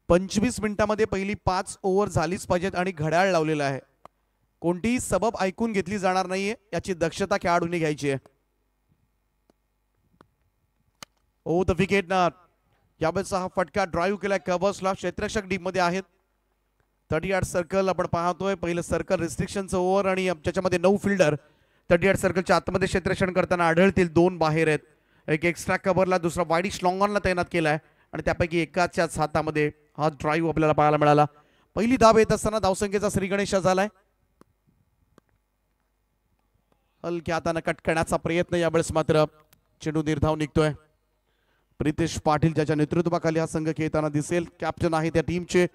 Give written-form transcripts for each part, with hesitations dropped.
25 मिनिटांमध्ये पहिली 5 ओव्हर झालीच पाहिजेत आणि घड्याळ लावलेलं आहे. कोणतीही सबब ऐकून घेतली जाणार नाहीये, याची दक्षता खेळाडूंनी घ्यायची आहे. ओ द विकेट ना यावेळेचा हा फटका ड्राईव्ह केलाय कव्हर्सला. क्षेत्ररक्षक डीप मध्ये आहेत. 30 यार्ड सर्कल आपण पाहतोय. पहिलं सर्कल रिस्ट्रिक्शनचं ओव्हर आणि ज्याच्यामध्ये 9 फिल्डर 30 यार्ड सर्कलच्या आतमध्ये क्षेत्ररक्षण करताना आढळतील. 2 बाहेर आहेत. एक एक्स्ट्रा कव्हरला, दुसरा वाईडिश लॉंग ऑनला तैनात केलाय आणि त्यापैकी एकाच्याच हातामध्ये हा ड्राईव्ह आपल्याला पाहायला मिळाला. पहिली धाव येत असताना धावसंख्येचा श्री गणेश झालाय. हलक्या हाताने कट करण्याचा प्रयत्न, यावेळेस मात्र चेंडू निर्धाव निघतोय. प्रितेश पाटील ज्याच्या नेतृत्वाखाली हा संघ खेळताना दिसेल, कॅप्टन आहे त्या टीमचे.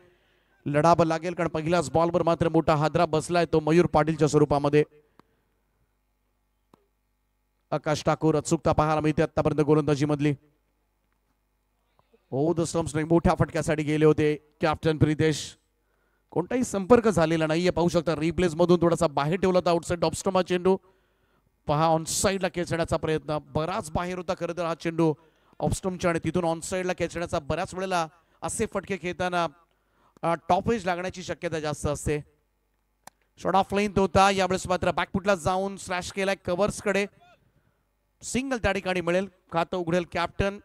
लढाब लागेल कारण पहिल्याच बॉलवर मात्र मोठा हादरा बसलाय, तो मयूर पाटीलच्या स्वरूपामध्ये. आकाश ठाकूर अचूकता पाहायला मिळते आतापर्यंत गोलंदाजी मधली. हो द स्टम्प्स नाही, मोठ्या फटक्यासाठी गेले होते कॅप्टन प्रितेश. कोणताही संपर्क झालेला नाहीये. पाहू शकता रिप्लेस मधून थोडासा बाहेर ठेवला होता आउटसाइड ऑफ स्टंप हा चेंडू. पहा ऑन साईडला खेचण्याचा प्रयत्न, बराच बाहेर होता खरं तर हा चेंडू ऑफ स्टंपच्या, आणि तिथून ऑन साईडला खेचण्याचा. बऱ्याच वेळेला असे फटके खेळताना टॉप एज लागण्याची शक्यता जास्त असते. शॉट ऑफ लेंथ होता, यावेळेस मात्र बॅकफुटला जाऊन स्लॅश केलाय कव्हर्स कडे. सिंगल त्या ठिकाणी मिळेल, खातं उघडेल कॅप्टन.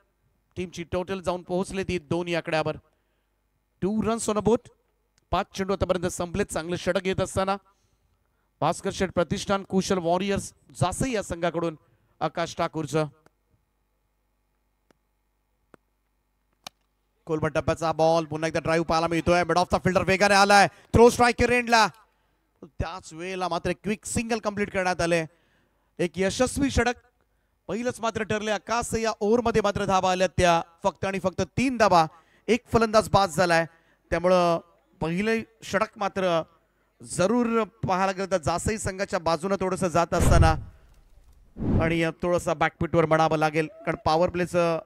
टीमची टोटल जाऊन पोहोचले ती 2 आकड्यावर. 2 रन्स ऑन अ बोट. 5 चेंडू आतापर्यंत संपलेत. चांगले षटक येत असताना भास्कर शेठ प्रतिष्ठान कुशल वॉरियर्स जासई या संघाकडून आकाश ठाकूरचं. कोलबट टप्प्याचा बॉल, पुन्हा एकदा ड्राईव्ह पाहायला मिळतोय. मिड ऑफचा फिल्डर वेगाने आलाय, थ्रो स्ट्रायकर एंडला. त्याच वेळेला मात्र क्विक सिंगल कंप्लीट करण्यात आले. एक यशस्वी षटक पहिलंच मात्र ठरले. आकाश या ओव्हर मध्ये मात्र धाबा आल्या त्या फक्त आणि फक्त 3 धाबा. एक फलंदाज बाद झालाय, त्यामुळं पहिले षटक मात्र जरूर पाहायला गेलं तर जासई संघाच्या बाजूने थोडंसं जात असताना, आणि थोडंसं बॅकपिटवर म्हणावं लागेल कारण पॉवर प्लेचं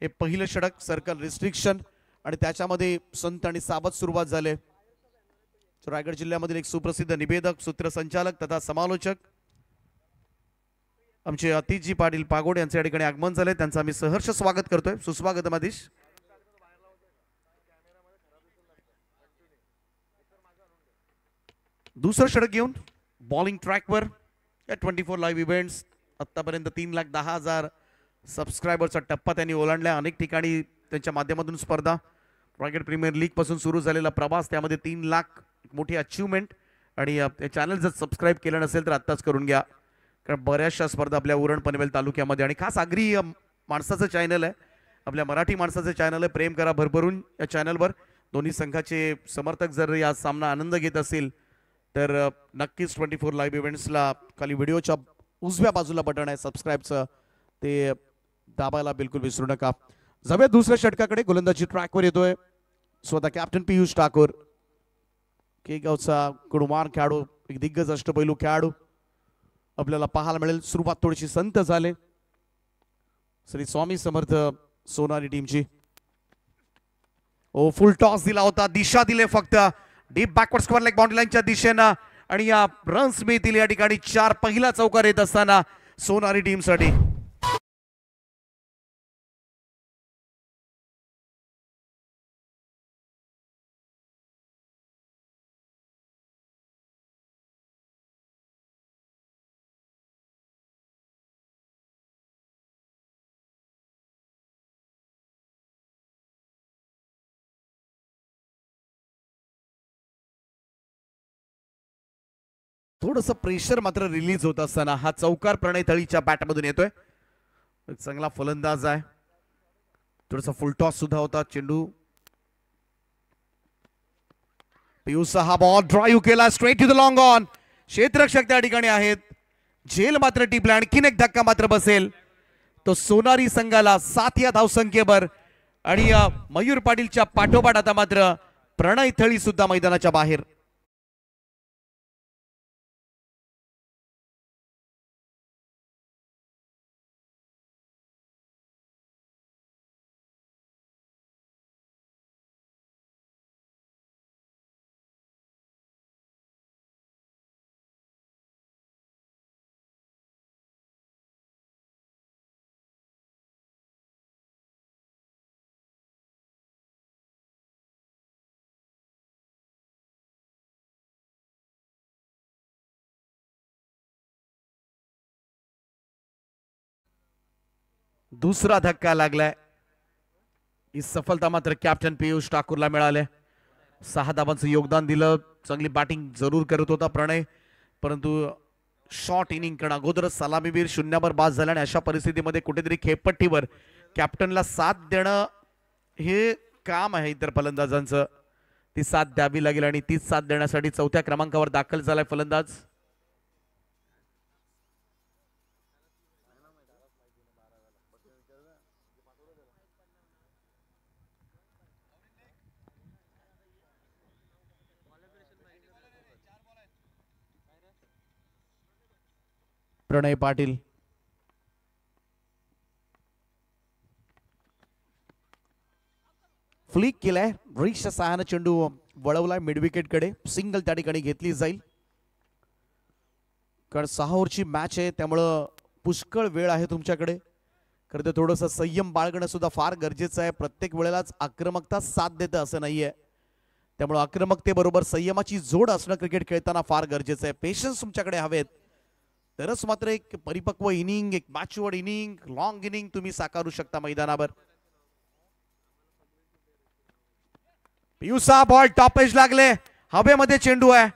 हे पहिलं षटक सर्कल रिस्ट्रिक्शन आणि त्याच्यामध्ये संत आणि सावध सुरुवात झाले. रायगड जिल्ह्यामधील एक सुप्रसिद्ध निवेदक, सूत्रसंचालक तथा समालोचक आमचे अतिजी पाटील पागोड यांच्या ठिकाणी आगमन झाले. त्यांचं आम्ही सहर्ष स्वागत करतोय. सुस्वागत आदेश. दुसरं षटक घेऊन बॉलिंग ट्रॅकवर या 24 लाईव्ह इव्हेंट्स. आतापर्यंत 3,10,000 सबस्क्रायबरचा टप्पा त्यांनी ओलांडला. अनेक ठिकाणी त्यांच्या माध्यमातून स्पर्धा, रायगड प्रीमियर लीग पासून सुरू झालेला प्रवास, त्यामध्ये 3 लाख मोठी अचिव्हमेंट. आणि चॅनल जर सबस्क्राईब केलं नसेल तर आत्ताच करून घ्या, कारण बऱ्याचशा स्पर्धा आपल्या उरण पनवेल तालुक्यामध्ये, आणि खास आगरी माणसाचं चॅनल आहे, आपल्या मराठी माणसाचं चॅनल आहे. प्रेम करा भरभरून या चॅनलवर. दोन्ही संघाचे समर्थक जर या सामना आनंद घेत असतील तर नक्कीच 24 लाईव्ह इव्हेंट्सला खाली व्हिडिओच्या उजव्या बाजूला बटन आहे सबस्क्राईबचं, ते दाबायला बिलकुल विसरू नका. जाऊया दुसऱ्या षटकाकडे. गोलंदाजी ट्रॅकवर येतोय स्वतः कॅप्टन पियुष ठाकूर, केगावचा गुणवान खेळाडू, एक दिग्गज अष्टपैलू खेळाडू आपल्याला पाहायला मिळेल. सुरुवात थोडीशी संत झाले श्री स्वामी समर्थ सोनारी टीमची. ओ फुल टॉस दिला होता, दिशा दिले फक्त deep backward square leg boundary लाईनच्या दिशेनं, आणि या रन्स मिळतील या ठिकाणी 4. पहिला चौकार येत असताना सोनारी टीमसाठी. थोडंसं प्रेशर मात्र रिलीज होत असताना हा चौकार प्रणय थळीच्या बॅटमधून येतोय. चांगला फलंदाज आहे. थोडासा फुल टॉस सुद्धा होता चेंडू. पियुषचा हा बॉल ड्राईव्ह केला straight to the long on. क्षेत्ररक्षक त्या ठिकाणी आहेत. झेल मात्र टिपला. आणखीन एक धक्का मात्र बसेल तो सोनारी संघाला 7 या धावसंख्येवर, आणि मयूर पाटीलच्या पाठोपाठ आता मात्र प्रणय थळी सुद्धा मैदानाच्या बाहेर. दुसरा धक्का लागलाय. ही सफलता मात्र कॅप्टन पियुष ठाकूरला मिळाले. 6 धावांचं योगदान दिलं. चांगली बॅटिंग जरूर करत होता प्रणय, परंतु शॉर्ट इनिंग कडे अगोदरच सलामीवीर शून्यावर बाद झाला आणि अशा परिस्थितीमध्ये कुठेतरी खेपपट्टीवर कॅप्टनला साथ देणं हे काम आहे इतर फलंदाजांचं. ती साथ द्यावी लागेल आणि तीच साथ देण्यासाठी 4थ्या क्रमांकावर दाखल झालाय फलंदाज. प्रणय पाटील. फ्लिक केलाय. रिक्सच्या सहाय्याने चेंडू वळवलाय मिड विकेट कडे. सिंगल त्या ठिकाणी घेतली जाईल, कारण 6 ओव्हरची मॅच आहे, त्यामुळं पुष्कळ वेळ आहे तुमच्याकडे. खरं तर थोडंसं संयम बाळगणं सुद्धा फार गरजेचं आहे. प्रत्येक वेळेलाच आक्रमकता साथ देतं असं नाहीये, त्यामुळे आक्रमकतेबरोबर संयमाची जोड असणं क्रिकेट खेळताना फार गरजेचं आहे. पेशन्स तुमच्याकडे हवेत, तरच मात्र एक परिपक्व इनिंग, एक मॅच्युअर्ड इनिंग, लॉंग इनिंग तुम्ही साकारू शकता मैदानावर. पियुषा बॉल टॉपेज लागले. हवेमध्ये चेंडू आहे,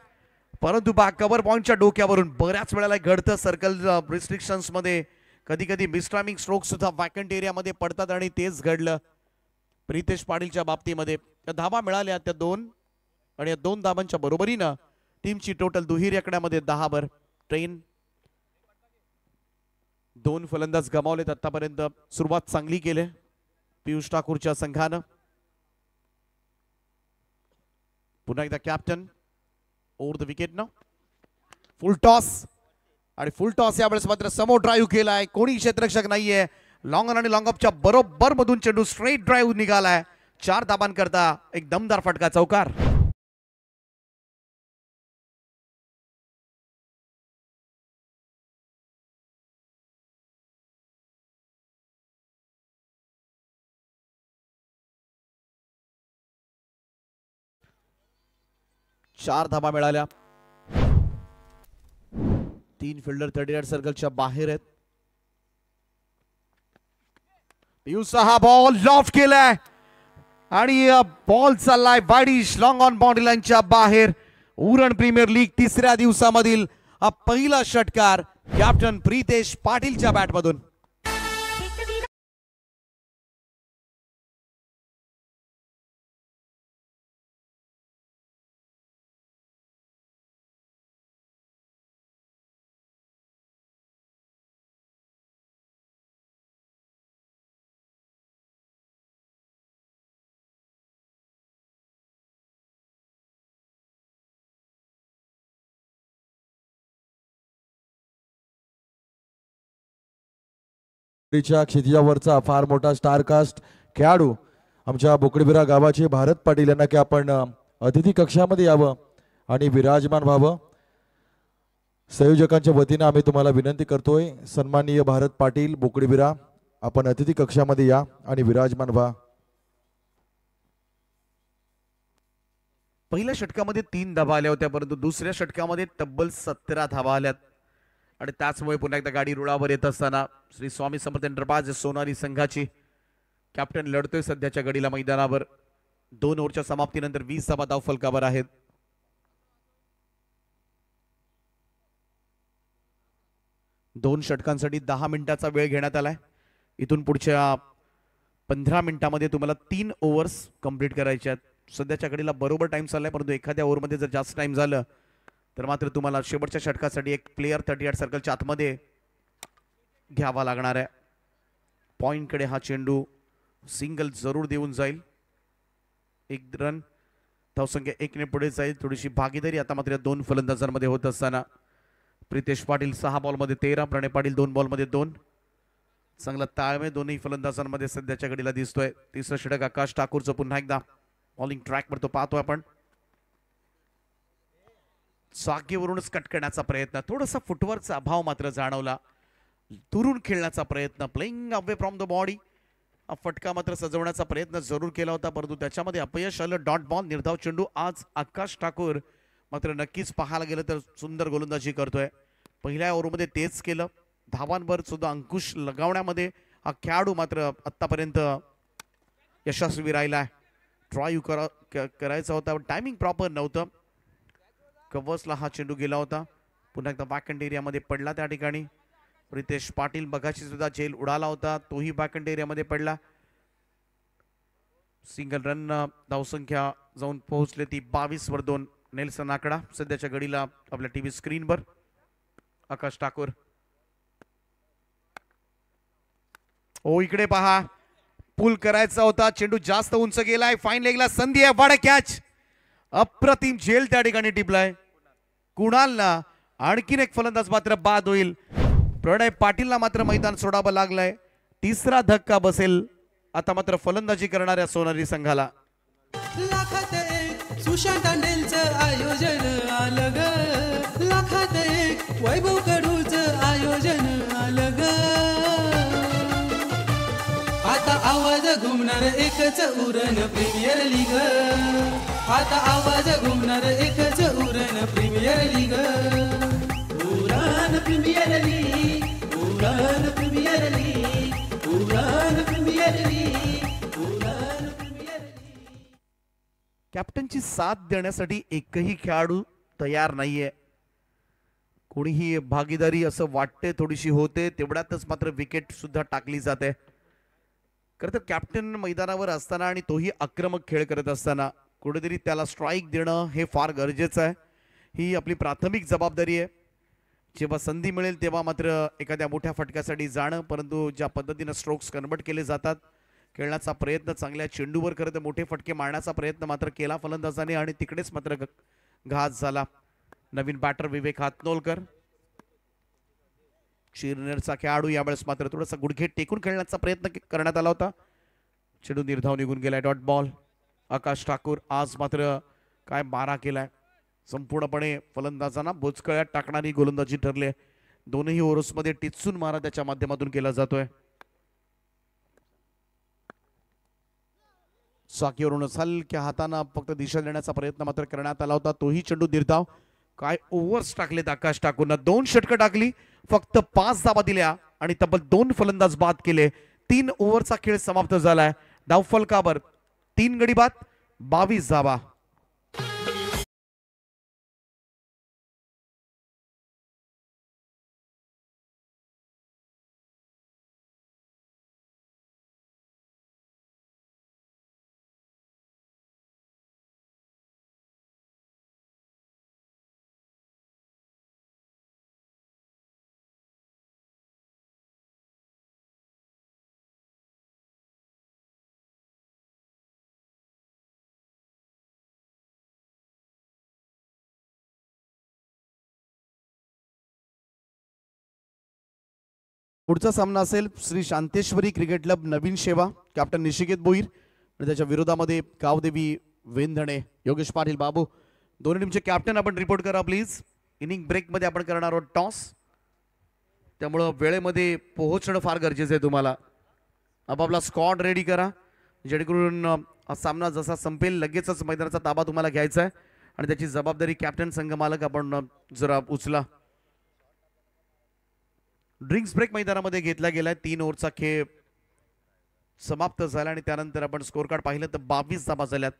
परंतु कव्हर पॉइंटच्या डोक्यावरून बऱ्याच वेळेला घडतं. सर्कल रिस्ट्रिक्शन्स मध्ये कधी कधी मिसटायमिंग स्ट्रोक सुद्धा वॅकंट एरियामध्ये पडतात आणि तेच घडलं प्रितेश पाटीलच्या बाबतीमध्ये. त्या धावा मिळाल्या त्या 2 आणि या 2 धावांच्या बरोबरीनं टीमची टोटल दुहेरी आकड्यामध्ये 10 वर ट्रेन. 2 फलंदाज गमावलेत आतापर्यंत. सुरुवात चांगली केली पियुष ठाकूरच्या संघानं. पुन्हा एकदा कॅप्टन ओव्हर द विकेट न फुल टॉस, आणि फुल टॉस यावेळेस मात्र समोर ड्राईव्ह केलाय. कोणी क्षेत्ररक्षक नाहीये. लॉंग ऑन आणि लॉंग ऑफच्या बरोबर मधून चेंडू स्ट्रेट ड्राईव्ह निघालाय. 4 धाबांकरता एक दमदार फटका चौकार. चार धाबा मिळाल्या. 3 फिल्डर 38 सर्कलच्या बाहेर आहेत. पियुषा हा बॉल लॉफ्ट केलाय आणि बॉल चाललाय वाईडिश लॉंग ऑन बाउंड्री लाईनच्या बाहेर. उरण प्रीमियर लीग 3ऱ्या दिवसामधील हा पहिला षटकार कॅप्टन प्रितेश पाटीलच्या बॅटमधून. क्षितिजावरचा फार मोठा स्टारकास्ट खेळाडू आमच्या बोकडेबिरा गावाचे भारत पाटील यांना की आपण अतिथी कक्षामध्ये यावं आणि विराजमान व्हावं. संयोजकांच्या वतीने आम्ही तुम्हाला विनंती करतोय, सन्माननीय भारत पाटील बोकडेबिरा, आपण अतिथी कक्षामध्ये या आणि विराजमान व्हा. पहिल्या षटकामध्ये 3 धावा आल्या होत्या, परंतु दुसऱ्या षटकामध्ये तब्बल 17 धावा आल्यात आणि त्याचमुळे पुन्हा एकदा गाडी रुळावर येत असताना श्री स्वामी समर्थ एंटरप्राइज सोनाली संघाची कॅप्टन लढतोय सध्याच्या घडीला मैदानावर. 2 ओव्हरच्या समाप्तीनंतर 20 धावा धाव फलकावर आहेत. दोन षटकांसाठी 10 मिनिटाचा वेळ घेण्यात आलाय. इथून पुढच्या 15 मिनिटांमध्ये तुम्हाला 3 ओव्हर्स कंप्लीट करायचे आहेत. सध्याच्या घडीला बरोबर टाइम चाललाय, परंतु एखाद्या ओव्हरमध्ये जर जास्त टाइम झालं तर मात्र तुम्हाला शेवटच्या षटकासाठी एक प्लेयर 38 सर्कलच्या आतमध्ये घ्यावा लागणार आहे. पॉइंटकडे हा चेंडू सिंगल जरूर देऊन जाईल. 1 रन धावसंख्या 1 ने पुढे जाईल. थोडीशी भागीदारी आता मात्र 2 फलंदाजांमध्ये होत असताना प्रितेश पाटील 6 बॉलमध्ये 13, प्रणय पाटील 2 बॉलमध्ये 2. चांगला ताळमेळ दोन्ही फलंदाजांमध्ये सध्याच्या घडीला दिसतोय. तिसरं षटक आकाश ठाकूरचं पुन्हा एकदा बॉलिंग ट्रॅकवर तो पाहतोय आपण. जागेवरूनच कट करण्याचा प्रयत्न, थोडासा फुटवर्कचा अभाव मात्र जाणवला. दुरून खेळण्याचा प्रयत्न, playing away from the body, फटका मात्र सजवण्याचा प्रयत्न जरूर केला होता, परंतु त्याच्यामध्ये अपयश आलं. डॉट बॉल निर्धाव चेंडू. आज आकाश ठाकूर मात्र नक्कीच पाहायला गेलं तर सुंदर गोलंदाजी करतोय. पहिल्या ओव्हरमध्ये तेच केलं. धावांवर सुद्धा अंकुश लगावण्यामध्ये हा खेळाडू मात्र आतापर्यंत यशस्वी राहिलाय. ट्राय करायचा होता, टायमिंग प्रॉपर नव्हतं. कव्हर्सला हा चेंडू गेला होता. पुन्हा एकदा बॅकहँड एरियामध्ये पडला त्या ठिकाणी. प्रितेश पाटील बघाशी सुद्धा झेल उडाला होता, तोही बॅकहँड एरियामध्ये पडला. सिंगल रन धावसंख्या जाऊन पोहोचले ती 22 वर 2. नेल्सन आकडा सध्याच्या घडीला आपल्या टीव्ही स्क्रीनवर. आकाश ठाकूर, ओ इकडे पहा, पुल करायचा होता, चेंडू जास्त उंच गेलाय. फाईन लेगला संधी आहे, वाडा कॅच. अप्रतिम झेल त्या ठिकाणी टिपलाय. कुणालला आणखीन एक फलंदाज मात्र बाद होईल. प्रणय पाटीलला मात्र मैदान सोडावं लागलंय. तिसरा धक्का बसेल आता मात्र फलंदाजी करणाऱ्या सोनारी संघाला. लाखात एक सुशांत तांडेलचं आयोजन आलं ग, लाखात एक वैभव कडूचं आयोजन आलं ग. आता आवाज घुमणार एकच उरण प्रीमियर लीग, आता आवाज घुमणार एकच Uran premier league. Uran premier league, Uran premier league, Uran premier league, Uran premier league. कॅप्टनची साथ देण्यासाठी एकही खेळाडू तयार नाहीये. कोणीही भागीदारी असं वाटते थोडीशी होते, तेवढ्यातच मात्र विकेट सुद्धा टाकली जाते. खरं तर कॅप्टन मैदानावर असताना आणि तोही आक्रमक खेळ करत असताना कुठेतरी त्याला स्ट्राईक देणं हे फार गरजेचं आहे. ही आपली प्राथमिक जबाबदारी आहे. जेव्हा संधी मिळेल तेव्हा मात्र एखाद्या मोठ्या फटक्यासाठी जाणं, परंतु ज्या पद्धतीनं स्ट्रोक्स कन्वर्ट केले जातात, खेळण्याचा प्रयत्न, चांगल्या चेंडूवर खरं तर मोठे फटके मारण्याचा प्रयत्न मात्र केला फलंदाजाने आणि तिकडेच मात्र घात झाला. नवीन बॅटर विवेक हातनोलकर, चिरनेरचा खेळाडू, यावेळेस मात्र थोडासा गुडघे टेकून खेळण्याचा प्रयत्न करण्यात आला होता. चेंडू निर्धाव निघून गेलाय. Dot ball. आकाश ठाकूर आज मात्र काय मारा केलाय. संपूर्णपणे फलंदाजांना बोचकळ्यात टाकणारी गोलंदाजी ठरली. दोनही ओव्हर्समध्ये टिचून मारा त्याच्या माध्यमातून केला जातोय. साकीवरून हलक्या हाताना फक्त दिशा देण्याचा प्रयत्न मात्र करण्यात आला होता. तोही चेंडू निर्धाव. काय ओव्हर्स टाकलेत आकाश ठाकूरनं. 2 षटकं टाकली, फक्त 5 धावा दिल्या आणि तब्बल 2 फलंदाज बाद केले. 3 ओव्हरचा खेळ समाप्त झालाय. धाव फलकावर 3 गडी बाद, 22 धावा. पुढचा सामना असेल श्री शांतेश्वरी क्रिकेट क्लब नवीन शेवा, कॅप्टन निशिकेत बोईर आणि त्याच्या विरोधामध्ये गावदेवी वेंधणे. योगेश पाटील, बाबू, दोन्ही टीमचे कॅप्टन आपण रिपोर्ट करा प्लीज. इनिंग ब्रेक मध्ये आपण करणार आहोत टॉस, त्यामुळं वेळेमध्ये पोहोचणं फार गरजेचं आहे. तुम्हाला आपापला स्क्वॉड रेडी करा, जेणेकरून हा सामना जसा संपेल लगेचच मैदानाचा ताबा तुम्हाला घ्यायचा आहे आणि त्याची जबाबदारी कॅप्टन संघ मालक आपण जरा उचला. ड्रिंक्स ब्रेक मैदानामध्ये घेतला गेलाय. 3 ओव्हरचा खेळ समाप्त झाला आणि त्यानंतर आपण स्कोर कार्ड पाहिलं तर 22 धावा झाल्यात.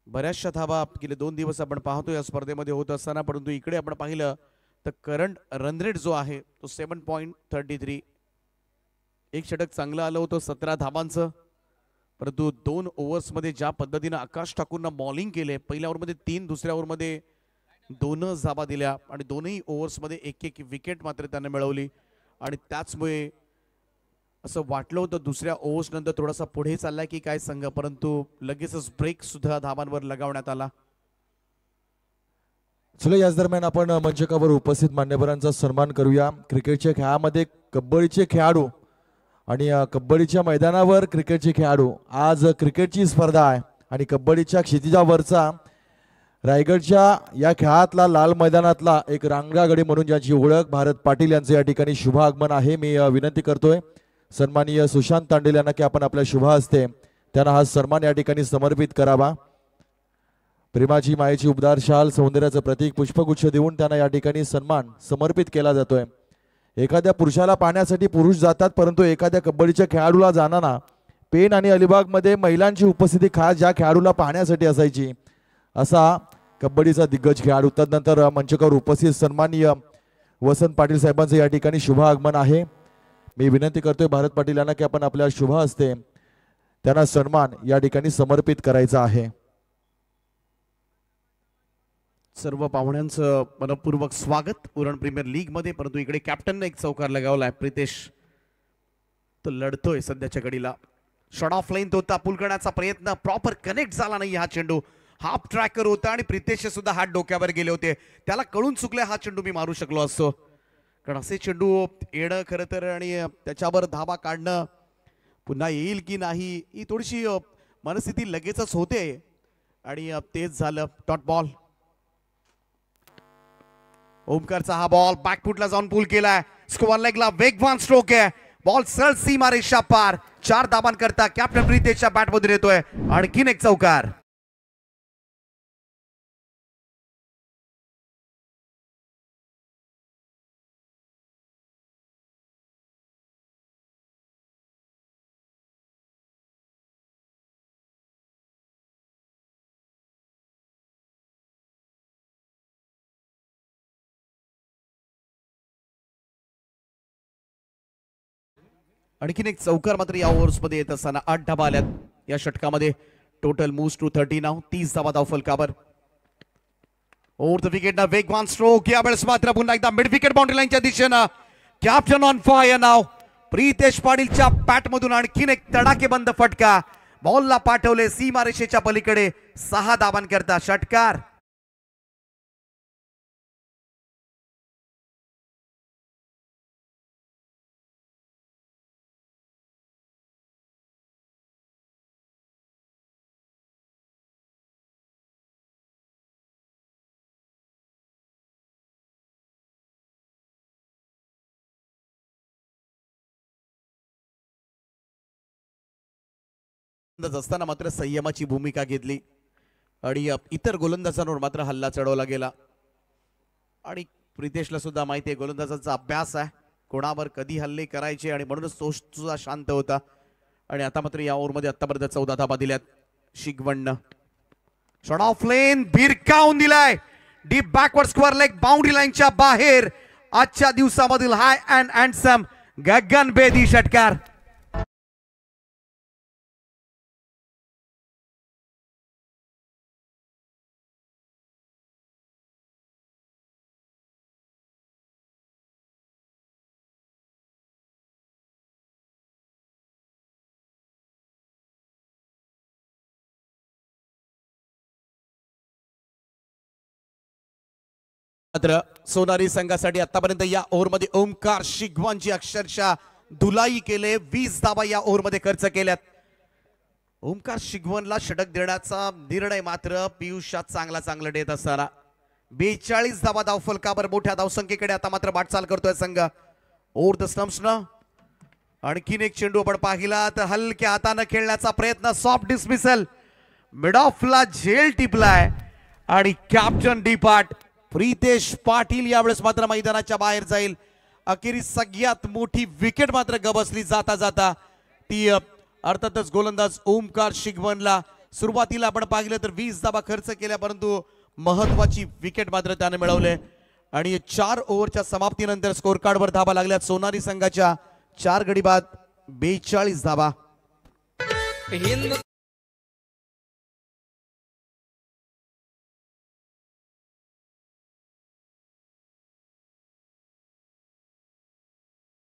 बऱ्याचशा धावा गेले 2 दिवस आपण पाहतो या स्पर्धेमध्ये होत असताना, परंतु इकडे आपण पाहिलं तर करंट रन रेट जो आहे तो 7.33. एक षटक चांगलं आलं होतं 17 धावांचं, परंतु 2 ओव्हर्समध्ये ज्या पद्धतीनं आकाश ठाकूरनं बॉलिंग केले, पहिल्या ओव्हरमध्ये 3, दुसऱ्या ओव्हरमध्ये 2 धावा दिल्या आणि दोन्ही ओव्हर्समध्ये एक विकेट मात्र त्याने मिळवली आणि त्याचमुळे असं वाटलं होतं दुसऱ्या ओव्हर्स नंतर थोडासा पुढे चाललाय की काय संघ, परंतु लगेचच ब्रेक सुद्धा धावांवर लगावण्यात आला. चला याच दरम्यान आपण मंचकावर उपस्थित मान्यवरांचा सन्मान करूया. क्रिकेटच्या खेळामध्ये कबड्डीचे खेळाडू आणि कबड्डीच्या मैदानावर क्रिकेटचे खेळाडू. आज क्रिकेटची स्पर्धा आहे आणि कबड्डीच्या क्षितिजावरचा रायगडच्या या खेळातला लाल मैदानातला एक रांगडागडी म्हणून ज्याची ओळख भारत पाटील यांचे या ठिकाणी शुभ आगमन आहे. मी विनंती करतोय सन्माननीय सुशांत तांडेल यांना की आपण आपल्या शुभ हस्ते त्यांना हा सन्मान या ठिकाणी समर्पित करावा. प्रेमाची, मायेची उबदार शाल, सौंदर्याचं प्रतीक पुष्पगुच्छ देऊन त्यांना या ठिकाणी सन्मान समर्पित केला जातोय. एखाद्या पुरुषाला पाहण्यासाठी पुरुष जातात, परंतु एखाद्या कबड्डीच्या खेळाडूला जाताना पेण आणि अलिबागमध्ये महिलांची उपस्थिती खास ज्या खेळाडूला पाहण्यासाठी असायची असा कबड्डीचा दिग्गज खेळाडू. तदनंतर मंचकावर उपस्थित सन्माननीय वसंत पाटील साहेबांचं या ठिकाणी शुभ आगमन आहे. मी विनंती करतोय भारत पाटील यांना की आपण आपल्या शुभ हस्ते त्यांना सन्मान या ठिकाणी समर्पित करायचा आहे. सर्व पाहुण्यांचं मनपूर्वक स्वागत उरण प्रीमियर लीग मध्ये. परंतु इकडे कॅप्टनने एक चौकार लगावलाय. प्रितेश तो लढतोय सध्याच्या घडीला. शॉट ऑफ लाईन होता, पुल करण्याचा प्रयत्न प्रॉपर कनेक्ट झाला नाही. हा चेंडू हाफ ट्रॅकर होता आणि प्रितेश सुद्धा हात डोक्यावर गेले होते. त्याला कळून चुकले हा चेंडू मी मारू शकलो असतो, कारण असे चेंडू येणं खरं तर आणि त्याच्यावर धाबा काढणं पुन्हा येईल की नाही ही थोडीशी मनस्थिती लगेचच होते आणि तेच झालं. Dot ball. ओमकारचा हा बॉल बॅकफुटला जाऊन पूल केलाय. स्क्वेअर लेगला वेगवान स्ट्रोक आहे. बॉल सरळ सीमा रेषा पार. 4 धाबांकरता कॅप्टन प्रितेशच्या बॅटमधून येतोय. आणखीन एक चौकार. आणखीन एक चौकार मात्र या ओव्हर्स मध्ये येत असताना 8 धाबा आल्यात या षटकामध्ये. टोटल मूव्स टू 30 नाव. 30 धाबा धाव फलकावर. ओव्हर द विकेट ना वेगवान स्ट्रोक. यावेळेस मात्र पुन्हा एकदा मिड विकेट बाउंड्री लाईनच्या दिशेनं कॅप्टन ऑन फायर नाव. प्रितेश पाटीलच्या बॅट मधून आणखीन एक तडाखेबंद फटका. बॉलला पाठवले सीमारेषेच्या पलीकडे. 6 धाबांकरता षटकार. असताना मात्र संयमाची भूमिका घेतली आणि इतर गोलंदाजांवर मात्र हल्ला चढवला गेला. आणि प्रितेशला सुद्धा माहिती आहे गोलंदाजांचा अभ्यास आहे, कोणावर कधी हल्ले करायचे आणि म्हणूनच तो सुद्धा शांत होता. आणि आता मात्र या ओव्हरमध्ये आतापर्यंत 14 धाबा दिल्यात शिगवणनं. शॉट ऑफ लेन भिरकावून दिलाय. Deep backward square leg boundary लाईनच्या बाहेर. आजच्या दिवसामधील हाय अँड हँडसम गगनभेदी षटकार. मात्र सोनारी संघासाठी आतापर्यंत या ओव्हरमध्ये ओमकार शिगवानची अक्षरशः धुलाई केले. 20 धाबा या ओव्हरमध्ये खर्च केल्यात. ओमकार शिगवनला षटक देण्याचा निर्णय मात्र पियुषा चांगला देत असताना 42 धाबा धाव फलकावर मोठ्या धावसंख्येकडे आता मात्र वाटचाल करतोय संघ. ओव्हर द स्टंप्सनं आणखीन एक चेंडू आपण पाहिला तर हलक्या हाताने खेळण्याचा प्रयत्न. Soft dismissal. मिड ऑफला झेल टिपलाय आणि कॅप्टन डिपार्ट. प्रितेश पाटील यावेळेस मात्र मैदानाच्या बाहेर जाईल. अखेरीस सगळ्यात मोठी विकेट मात्र गबसली जाता जाता ती अर्थातच गोलंदाज ओमकार शिगवनला. सुरुवातीला आपण पाहिलं तर 20 धाबा खर्च केल्या, परंतु महत्वाची विकेट मात्र त्याने मिळवले. आणि 4 ओव्हरच्या समाप्तीनंतर स्कोर कार्डवर धाबा लागल्यात सोनारी संघाच्या. 4 गडी बाद 42 धाबा.